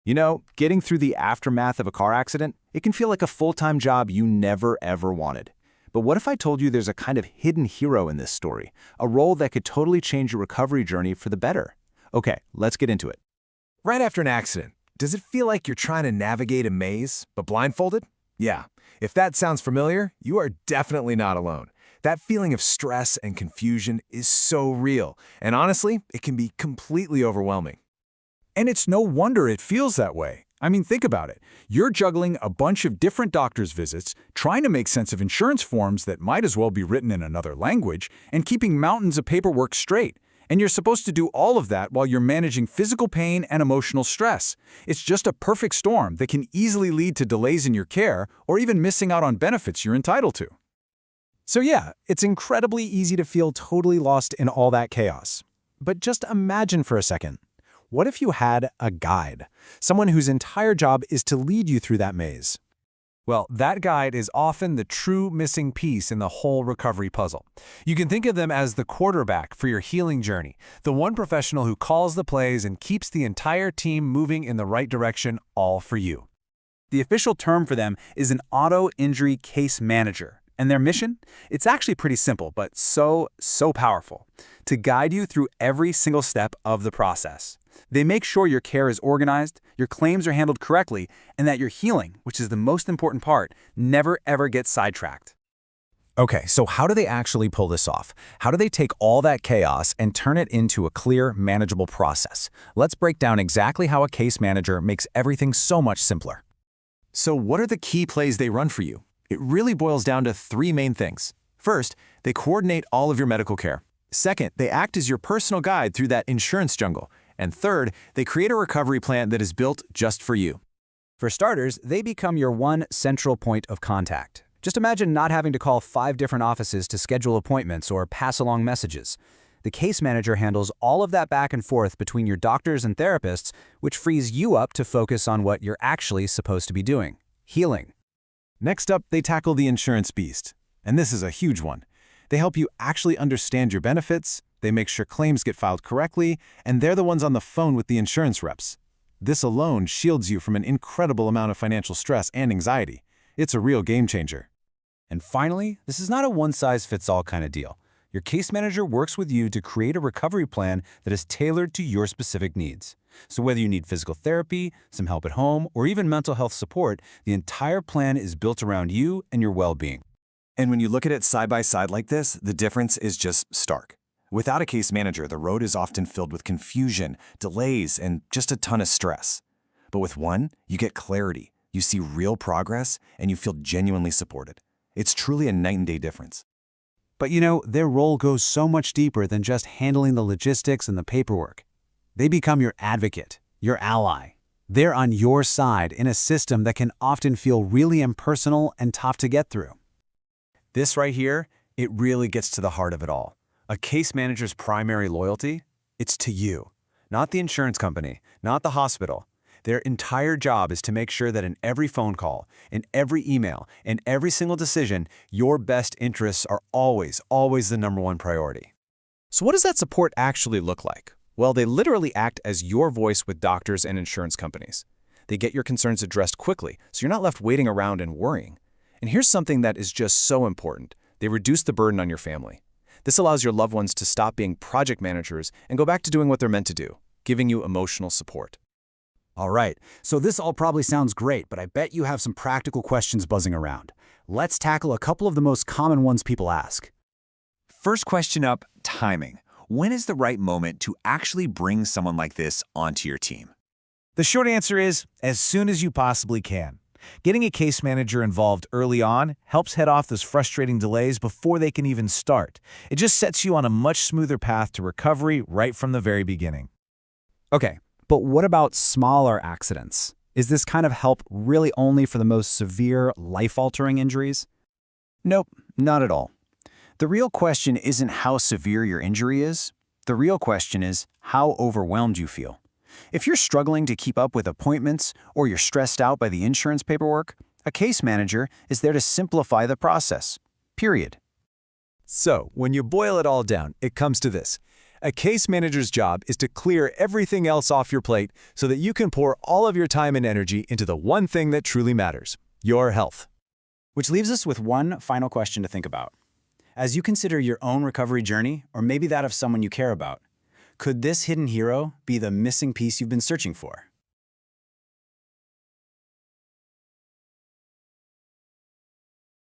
You know, getting through the aftermath of a car accident, it can feel like a full-time job you never ever wanted. But what if I told you there's a kind of hidden hero in this story, a role that could totally change your recovery journey for the better? Okay, let's get into it. Right after an accident, does it feel like you're trying to navigate a maze, but blindfolded? Yeah, if that sounds familiar, you are definitely not alone. That feeling of stress and confusion is so real, and honestly, it can be completely overwhelming. And it's no wonder it feels that way. I mean, think about it. You're juggling a bunch of different doctor's visits, trying to make sense of insurance forms that might as well be written in another language, and keeping mountains of paperwork straight. And you're supposed to do all of that while you're managing physical pain and emotional stress. It's just a perfect storm that can easily lead to delays in your care or even missing out on benefits you're entitled to. So yeah, it's incredibly easy to feel totally lost in all that chaos. But just imagine for a second. What if you had a guide? Someone whose entire job is to lead you through that maze. Well, that guide is often the true missing piece in the whole recovery puzzle. You can think of them as the quarterback for your healing journey, the one professional who calls the plays and keeps the entire team moving in the right direction, all for you. The official term for them is an auto-injury case manager. And their mission? It's actually pretty simple, but so powerful. To guide you through every single step of the process. They make sure your care is organized, your claims are handled correctly, and that your healing, which is the most important part, never ever gets sidetracked. Okay, so how do they actually pull this off? How do they take all that chaos and turn it into a clear, manageable process? Let's break down exactly how a case manager makes everything so much simpler. So what are the key plays they run for you? It really boils down to three main things. First, they coordinate all of your medical care. Second, they act as your personal guide through that insurance jungle. And third, they create a recovery plan that is built just for you. For starters, they become your one central point of contact. Just imagine not having to call 5 different offices to schedule appointments or pass along messages. The case manager handles all of that back and forth between your doctors and therapists, which frees you up to focus on what you're actually supposed to be doing: healing. Next up, they tackle the insurance beast. And this is a huge one. They help you actually understand your benefits, they make sure claims get filed correctly, and they're the ones on the phone with the insurance reps. This alone shields you from an incredible amount of financial stress and anxiety. It's a real game changer. And finally, this is not a one-size-fits-all kind of deal. Your case manager works with you to create a recovery plan that is tailored to your specific needs. So whether you need physical therapy, some help at home, or even mental health support, the entire plan is built around you and your well-being. And when you look at it side by side like this, the difference is just stark. Without a case manager, the road is often filled with confusion, delays, and just a ton of stress. But with one, you get clarity, you see real progress, and you feel genuinely supported. It's truly a night and day difference. But you know, their role goes so much deeper than just handling the logistics and the paperwork. They become your advocate, your ally. They're on your side in a system that can often feel really impersonal and tough to get through. This right here, it really gets to the heart of it all. A case manager's primary loyalty? It's to you, not the insurance company, not the hospital. Their entire job is to make sure that in every phone call, in every email, in every single decision, your best interests are always the number one priority. So what does that support actually look like? Well, they literally act as your voice with doctors and insurance companies. They get your concerns addressed quickly, so you're not left waiting around and worrying. And here's something that is just so important. They reduce the burden on your family. This allows your loved ones to stop being project managers and go back to doing what they're meant to do, giving you emotional support. All right, so this all probably sounds great, but I bet you have some practical questions buzzing around. Let's tackle a couple of the most common ones people ask. First question up, timing. When is the right moment to actually bring someone like this onto your team? The short answer is as soon as you possibly can. Getting a case manager involved early on helps head off those frustrating delays before they can even start. It just sets you on a much smoother path to recovery right from the very beginning. Okay, but what about smaller accidents? Is this kind of help really only for the most severe, life-altering injuries? Nope, not at all. The real question isn't how severe your injury is. The real question is how overwhelmed you feel. If you're struggling to keep up with appointments or you're stressed out by the insurance paperwork, a case manager is there to simplify the process. Period. So, when you boil it all down, it comes to this. A case manager's job is to clear everything else off your plate so that you can pour all of your time and energy into the one thing that truly matters, your health. Which leaves us with one final question to think about. As you consider your own recovery journey, or maybe that of someone you care about, could this hidden hero be the missing piece you've been searching for?